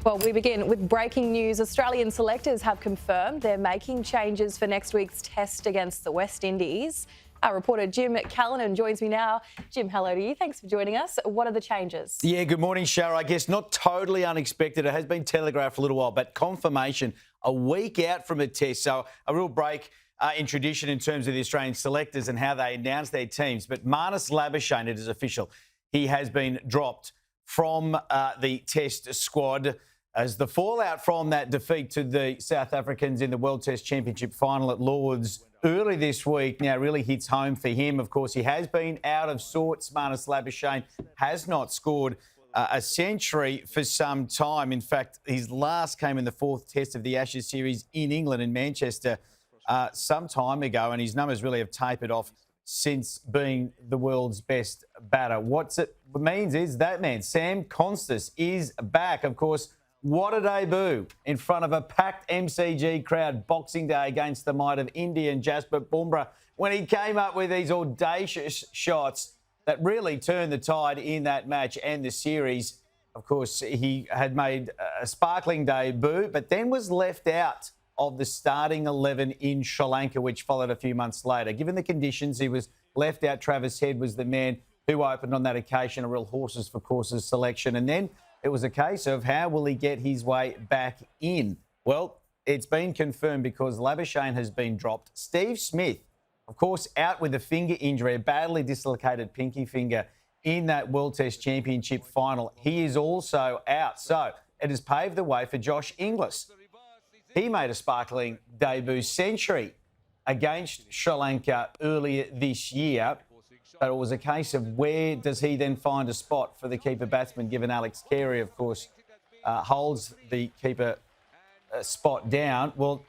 Well, we begin with breaking news. Australian selectors have confirmed they're making changes for next week's test against the West Indies. Our reporter Jim Callanan joins me now. Jim, hello to you. Thanks for joining us. What are the changes? Yeah, good morning, Shara. I guess not totally unexpected. It has been telegraphed for a little while, but confirmation a week out from a test. So a real break in tradition in terms of the Australian selectors and how they announce their teams. But Marnus, it is official. He has been dropped from the test squad as the fallout from that defeat to the South Africans in the World Test Championship final at Lord's early this week now really hits home for him. Of course, he has been out of sorts. Marnus has not scored a century for some time. In fact, his last came in the fourth test of the Ashes series in England, in Manchester, some time ago, and his numbers really have tapered off since being the world's best batter. What it means is that man, Sam Constas, is back. Of course, what a debut in front of a packed MCG crowd Boxing Day against the might of India and Jasper Bumrah when he came up with these audacious shots that really turned the tide in that match and the series. Of course, he had made a sparkling debut, but then was left out of the starting 11 in Sri Lanka, which followed a few months later. Given the conditions, he was left out. Travis Head was the man who opened on that occasion, a real horses for courses selection. And then it was a case of how will he get his way back in? Well, it's been confirmed because Labuschagne has been dropped. Steve Smith, of course, out with a finger injury, a badly dislocated pinky finger in that World Test Championship final. He is also out. So it has paved the way for Josh Inglis. He made a sparkling debut century against Sri Lanka earlier this year. But it was a case of where does he then find a spot for the keeper batsman, given Alex Carey, of course, holds the keeper spot down. Well,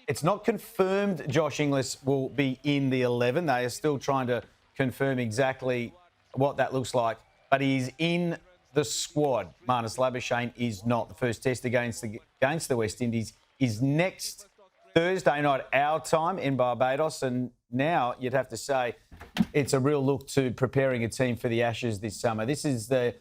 it's not confirmed Josh Inglis will be in the 11. They are still trying to confirm exactly what that looks like. But he's in the squad. Marnus Labuschagne is not. The first test against the West Indies is next Thursday night, our time, in Barbados. And now you'd have to say it's a real look to preparing a team for the Ashes this summer. This is the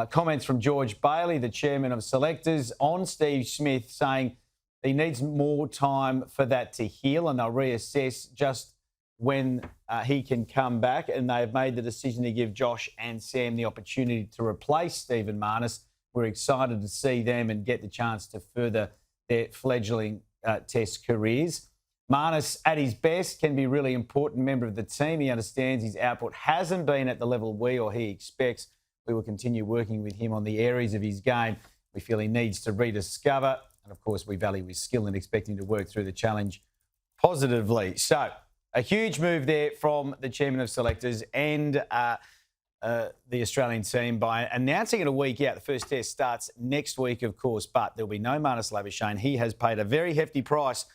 comments from George Bailey, the chairman of selectors, on Steve Smith, saying he needs more time for that to heal and they'll reassess just when he can come back. And they've made the decision to give Josh and Sam the opportunity to replace Stephen Marnus. We're excited to see them and get the chance to further their fledgling Test careers. Marnus, at his best, can be a really important member of the team. He understands his output hasn't been at the level we or he expects. We will continue working with him on the areas of his game we feel he needs to rediscover. And, of course, we value his skill and expect him to work through the challenge positively. So, a huge move there from the chairman of selectors and the Australian team by announcing it a week out. The first test starts next week, of course, but there'll be no Marnus Labuschagne. He has paid a very hefty price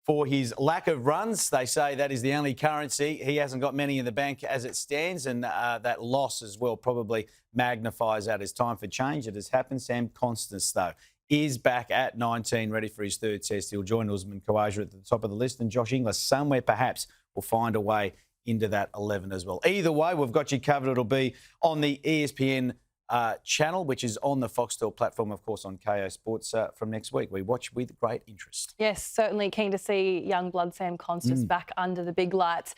for his lack of runs. They say that is the only currency. He hasn't got many in the bank as it stands, and that loss as well probably magnifies that. It's time for change. It has happened. Sam Constas, though, is back at 19, ready for his third test. He'll join Usman Khawaja at the top of the list, and Josh Inglis somewhere perhaps will find a way into that 11 as well. Either way, we've got you covered. It'll be on the ESPN channel, which is on the Foxtel platform, of course, on KO Sports from next week. We watch with great interest. Yes, certainly keen to see young blood Sam Constas back under the big lights.